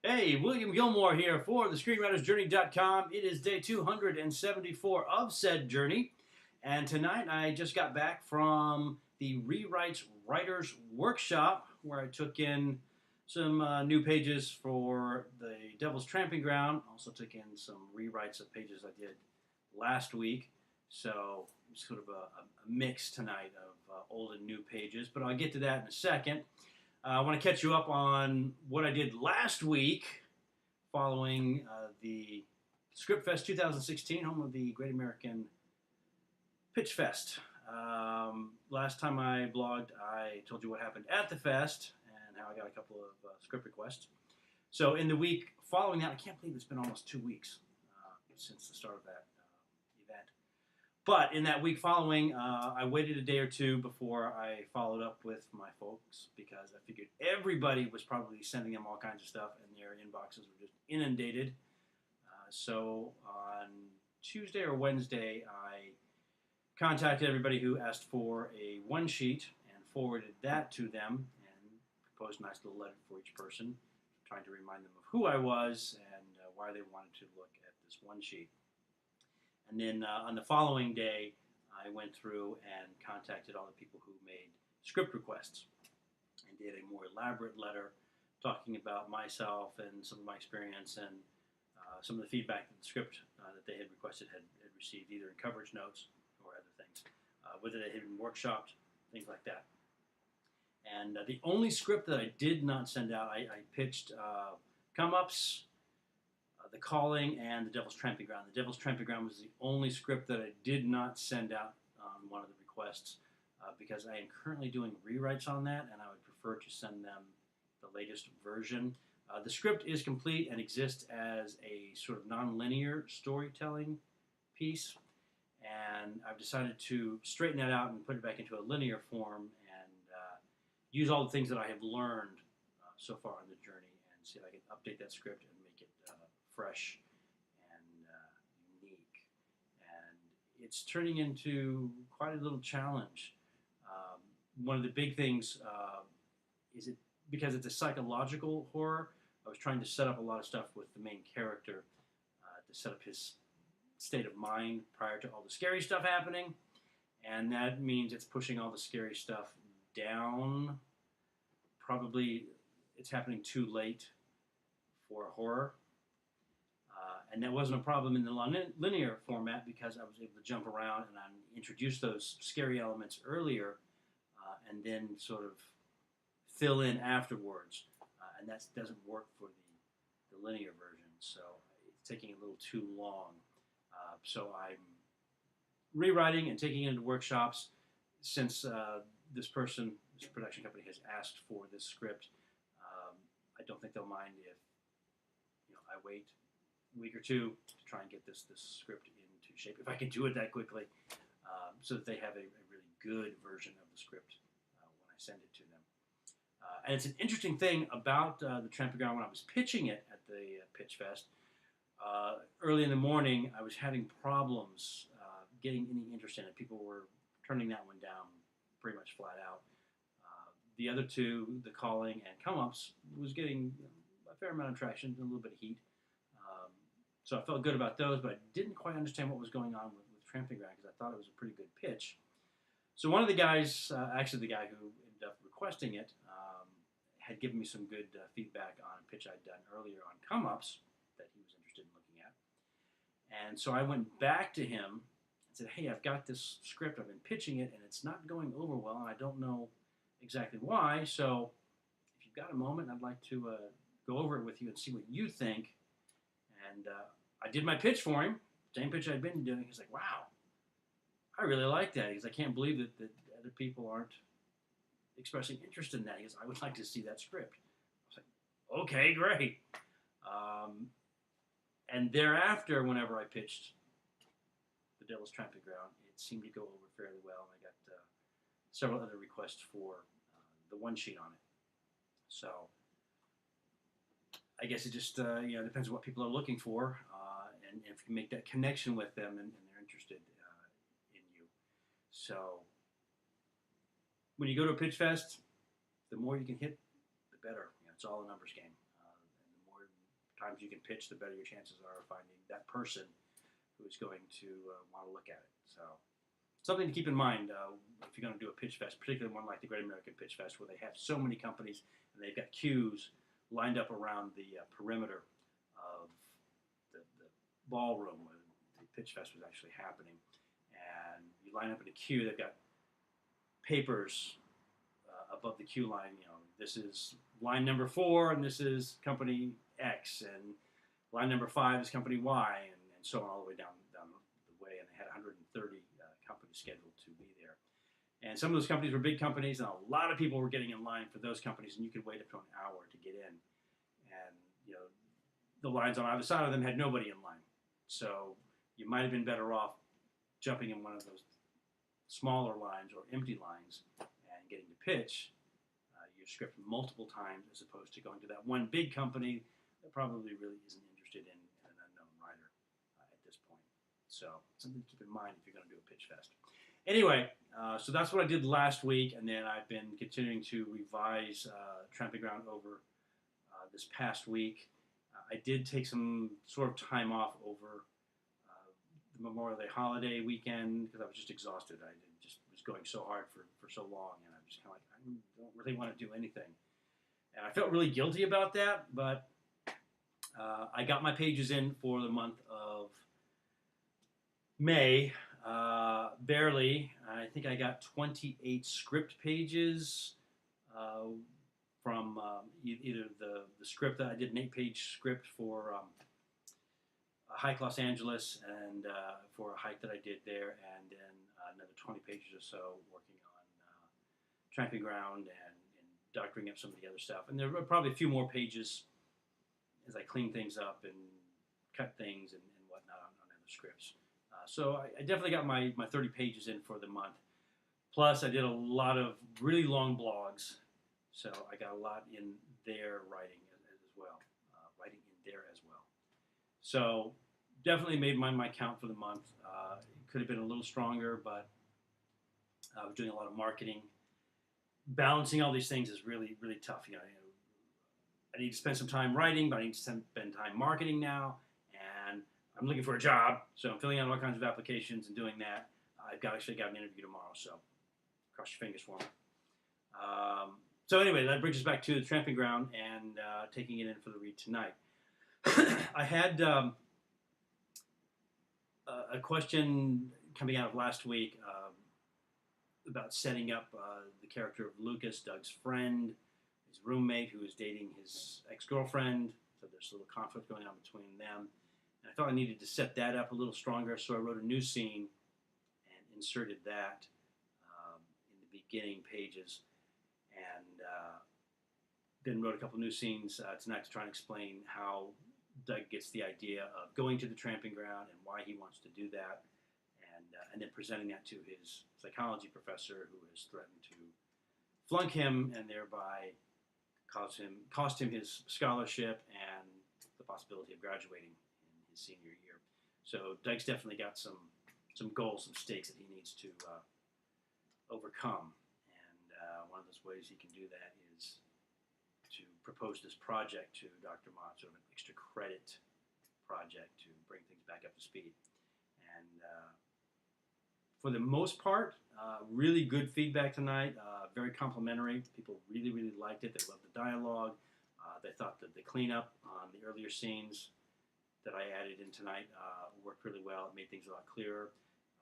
Hey, William Gilmore here for the ScreenwritersJourney.com. It is day 274 of said journey, and tonight I just got back from the Rewrites Writers Workshop where I took in some new pages for the Devil's Tramping Ground. Also took in some rewrites of pages I did last week, so it's sort of a mix tonight of old and new pages, but I'll get to that in a second. I want to catch you up on what I did last week following the Script Fest 2016, home of the Great American Pitch Fest. Last time I blogged, I told you what happened at the fest and how I got a couple of script requests. So in the week following that, I can't believe it's been almost 2 weeks since the start of that event. But in that week following, I waited a day or two before I followed up with my folks because I figured everybody was probably sending them all kinds of stuff and their inboxes were just inundated. So on Tuesday or Wednesday, I contacted everybody who asked for a one sheet and forwarded that to them and proposed a nice little letter for each person, trying to remind them of who I was and why they wanted to look at this one sheet. And then on the following day, I went through and contacted all the people who made script requests and did a more elaborate letter talking about myself and some of my experience and some of the feedback that the script that they had requested had received, either in coverage notes or other things, whether they had been workshopped, things like that. And the only script that I did not send out, I pitched come-ups, The Calling, and The Devil's Tramping Ground. The Devil's Tramping Ground was the only script that I did not send out on one of the requests because I am currently doing rewrites on that, and I would prefer to send them the latest version. The script is complete and exists as a sort of non-linear storytelling piece, and I've decided to straighten that out and put it back into a linear form and use all the things that I have learned so far on the journey and see if I can update that script and make it fresh and unique. And it's turning into quite a little challenge. One of the big things is it because it's a psychological horror. I was trying to set up a lot of stuff with the main character to set up his state of mind prior to all the scary stuff happening, and that means it's pushing all the scary stuff down. Probably it's happening too late for horror. And that wasn't a problem in the linear format because I was able to jump around and I introduced those scary elements earlier and then sort of fill in afterwards. And that doesn't work for the linear version, so it's taking a little too long. So I'm rewriting and taking it into workshops since this production company has asked for this script. I don't think they'll mind if I wait a week or two to try and get this script into shape, if I can do it that quickly, so that they have a really good version of the script when I send it to them. And it's an interesting thing about the Tramping Ground when I was pitching it at the Pitch Fest. Early in the morning, I was having problems getting any interest in it. People were turning that one down pretty much flat out. The other two, The Calling and Come-Ups, was getting a fair amount of traction, a little bit of heat. So I felt good about those, but I didn't quite understand what was going on with Tramping Ground because I thought it was a pretty good pitch. So one of the guys, actually the guy who ended up requesting it, had given me some good feedback on a pitch I'd done earlier on Come-Ups that he was interested in looking at. And so I went back to him and said, hey, I've got this script, I've been pitching it, and it's not going over well, and I don't know exactly why, so if you've got a moment, I'd like to go over it with you and see what you think. And I did my pitch for him, same pitch I'd been doing. He's like, wow, I really like that. He goes, I can't believe that other people aren't expressing interest in that. He goes, I would like to see that script. I was like, okay, great. And thereafter, whenever I pitched The Devil's Tramping Ground, it seemed to go over fairly well. And I got several other requests for the one sheet on it. So I guess it just depends on what people are looking for, and if you make that connection with them and they're interested in you. So when you go to a pitch fest, the more you can hit, the better. It's all a numbers game. And the more times you can pitch, the better your chances are of finding that person who's going to want to look at it. So something to keep in mind if you're going to do a pitch fest, particularly one like the Great American Pitch Fest, where they have so many companies and they've got queues lined up around the perimeter of the ballroom where the pitch fest was actually happening. And you line up in a queue, they've got papers above the queue line. You know, this is line number 4, and this is company X, and line number 5 is company Y, and so on all the way down the way. And they had 130 companies scheduled to be there. And some of those companies were big companies, and a lot of people were getting in line for those companies, and you could wait up to an hour to get in. And you know, the lines on either side of them had nobody in line, so you might have been better off jumping in one of those smaller lines or empty lines and getting to pitch your script multiple times, as opposed to going to that one big company that probably really isn't interested in an unknown writer at this point. So something to keep in mind if you're going to do a pitch fest. Anyway, so that's what I did last week, and then I've been continuing to revise Tramping Ground over this past week. I did take some sort of time off over the Memorial Day holiday weekend because I was just exhausted. I just was going so hard for so long, and I'm just kind of like, I don't really want to do anything. And I felt really guilty about that, but I got my pages in for the month of May, barely. I think I got 28 script pages from either the script that I did, an 8-page script for a hike Los Angeles, and for a hike that I did there, and then another 20 pages or so working on Tramping Ground and doctoring up some of the other stuff. And there were probably a few more pages as I clean things up and cut things and whatnot on other scripts. So I definitely got my 30 pages in for the month. Plus, I did a lot of really long blogs, so I got a lot in there writing as well. Writing in there as well. So definitely made my count for the month. It could have been a little stronger, but I was doing a lot of marketing. Balancing all these things is really, really tough. You know, I need to spend some time writing, but I need to spend time marketing now. And I'm looking for a job, so I'm filling out all kinds of applications and doing that. I've actually got an interview tomorrow, so cross your fingers for me. So anyway, that brings us back to the Tramping Ground and taking it in for the read tonight. I had a question coming out of last week about setting up the character of Lucas, Doug's friend, his roommate who is dating his ex-girlfriend. So there's a little conflict going on between them. And I thought I needed to set that up a little stronger, so I wrote a new scene and inserted that in the beginning pages. And then wrote a couple new scenes tonight to try and explain how Doug gets the idea of going to the Tramping Ground and why he wants to do that, and then presenting that to his psychology professor, who has threatened to flunk him and thereby cost him his scholarship and the possibility of graduating in his senior year. So Doug's definitely got some goals, some stakes that he needs to overcome, and one of those ways he can do that is to propose this project to Dr. Mott, sort of an extra credit project to bring things back up to speed. And for the most part, really good feedback tonight, very complimentary. People really, really liked it. They loved the dialogue. They thought that the cleanup on the earlier scenes that I added in tonight worked really well. It made things a lot clearer.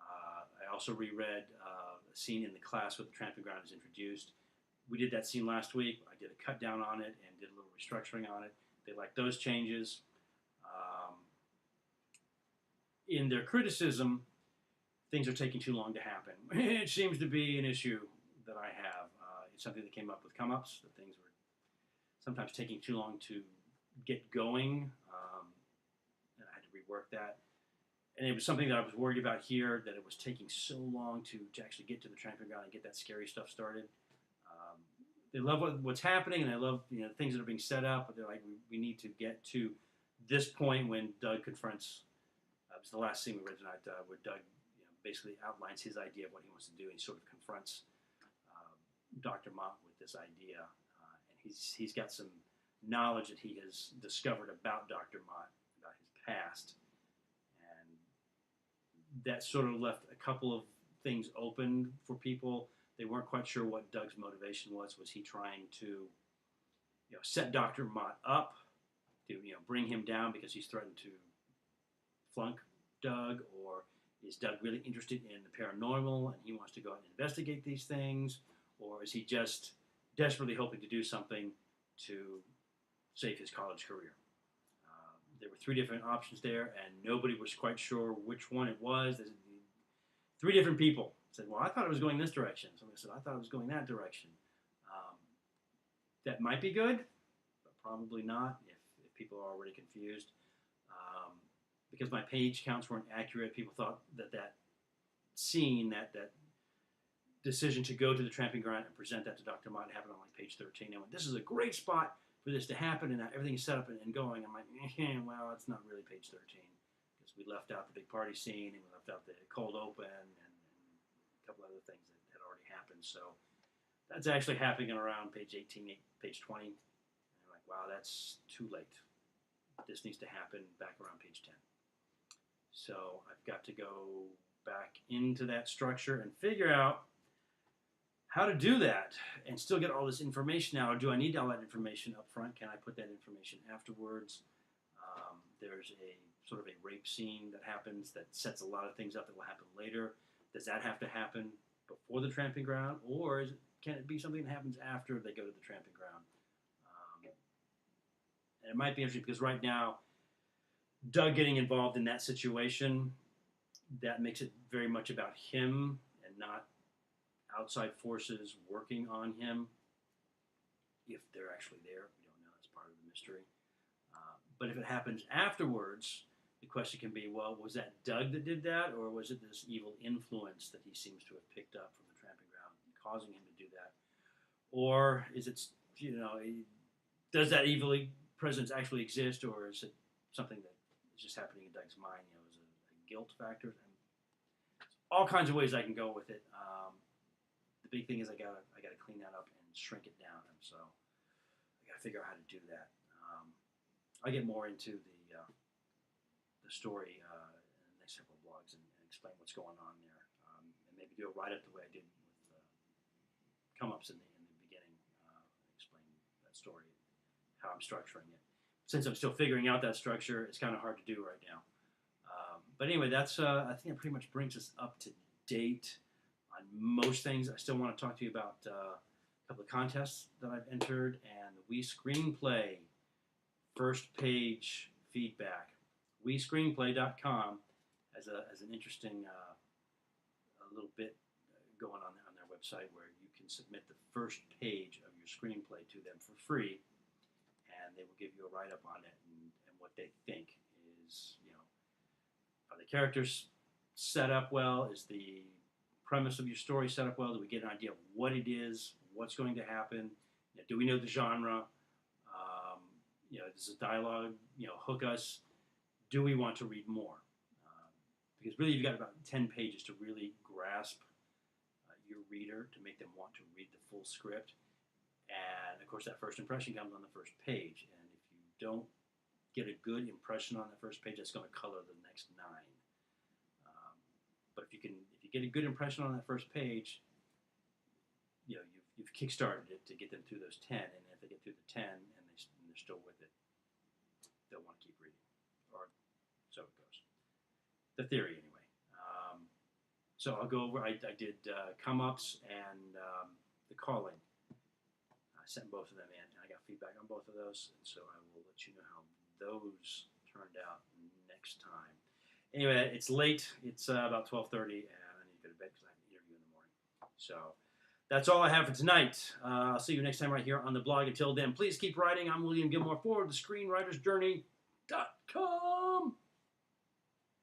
I also reread a scene in the class where the Tramping Ground is introduced. We did that scene last week. I did a cut down on it and did a little restructuring on it. They liked those changes. In their criticism, things are taking too long to happen. It seems to be an issue that I have. It's something that came up with come-ups, that things were sometimes taking too long to get going, and I had to rework that. And it was something that I was worried about here, that it was taking so long to actually get to the Tramping Ground and get that scary stuff started. They love what's happening, and they love things that are being set up, but they're like, we need to get to this point when Doug confronts, it was the last scene we read tonight, where Doug basically outlines his idea of what he wants to do, and he sort of confronts Dr. Mott with this idea, and he's got some knowledge that he has discovered about Dr. Mott, about his past. And that sort of left a couple of things open for people. They weren't quite sure what Doug's motivation was. Was he trying to set Dr. Mott up to bring him down because he's threatened to flunk Doug, or is Doug really interested in the paranormal and he wants to go out and investigate these things, or is he just desperately hoping to do something to save his college career? There were three different options there, and nobody was quite sure which one it was. There's three different people said, "Well, I thought it was going this direction." Somebody said, "I thought it was going that direction." That might be good, but probably not if people are already confused. Because my page counts weren't accurate, people thought that scene, that decision to go to the tramping ground and present that to Dr. Mott happened on like page 13. I went, "This is a great spot for this to happen," and everything is set up and going. I'm like, well, it's not really page 13 because we left out the big party scene and we left out the cold open and a couple other things that had already happened. So that's actually happening around page 18, page 20. And I'm like, wow, that's too late. This needs to happen back around page 10. So I've got to go back into that structure and figure out how to do that and still get all this information out. Or do I need all that information up front? Can I put that information afterwards? There's a sort of a rape scene that happens that sets a lot of things up that will happen later. Does that have to happen before the tramping ground, or can it be something that happens after they go to the tramping ground? And it might be interesting because right now, Doug getting involved in that situation, that makes it very much about him and not outside forces working on him. If they're actually there, we don't know. That's part of the mystery. But if it happens afterwards, the question can be, well, was that Doug that did that, or was it this evil influence that he seems to have picked up from the tramping ground causing him to do that? Or is it, does that evil presence actually exist, or is it something that is just happening in Doug's mind? Is it a guilt factor? And all kinds of ways I can go with it. The big thing is I gotta clean that up and shrink it down, and so I gotta figure out how to do that. I'll get more into the story in the next several blogs and explain what's going on there, and maybe do a write-up the way I did with come-ups in the beginning, explain that story, how I'm structuring it. Since I'm still figuring out that structure, it's kind of hard to do right now. But anyway, that's I think it pretty much brings us up to date on most things. I still want to talk to you about a couple of contests that I've entered and the We Screenplay first page feedback. WeScreenplay.com has an interesting a little bit going on their website where you can submit the first page of your screenplay to them for free, and they will give you a write-up on it and what they think is, are the characters set up well? Is the premise of your story set up well? Do we get an idea of what it is, what's going to happen? Do we know the genre? Does the dialogue, hook us? Do we want to read more? Because really you've got about 10 pages to really grasp your reader, to make them want to read the full script. And of course that first impression comes on the first page. And if you don't get a good impression on the first page, that's going to color the next 9. But if you get a good impression on that first page, you've kickstarted it to get them through those 10. And if they get through the 10 and they're still with it, they'll want to keep reading. Or so it goes. The theory, anyway. So I'll go over. I did come-ups and the calling. I sent both of them in, and I got feedback on both of those, and so I will let you know how those turned out next time. Anyway, it's late. It's about 12:30, and I need to go to bed because I have an interview in the morning. So that's all I have for tonight. I'll see you next time right here on the blog. Until then, please keep writing. I'm William Gilmore for the ScreenwritersJourney.com.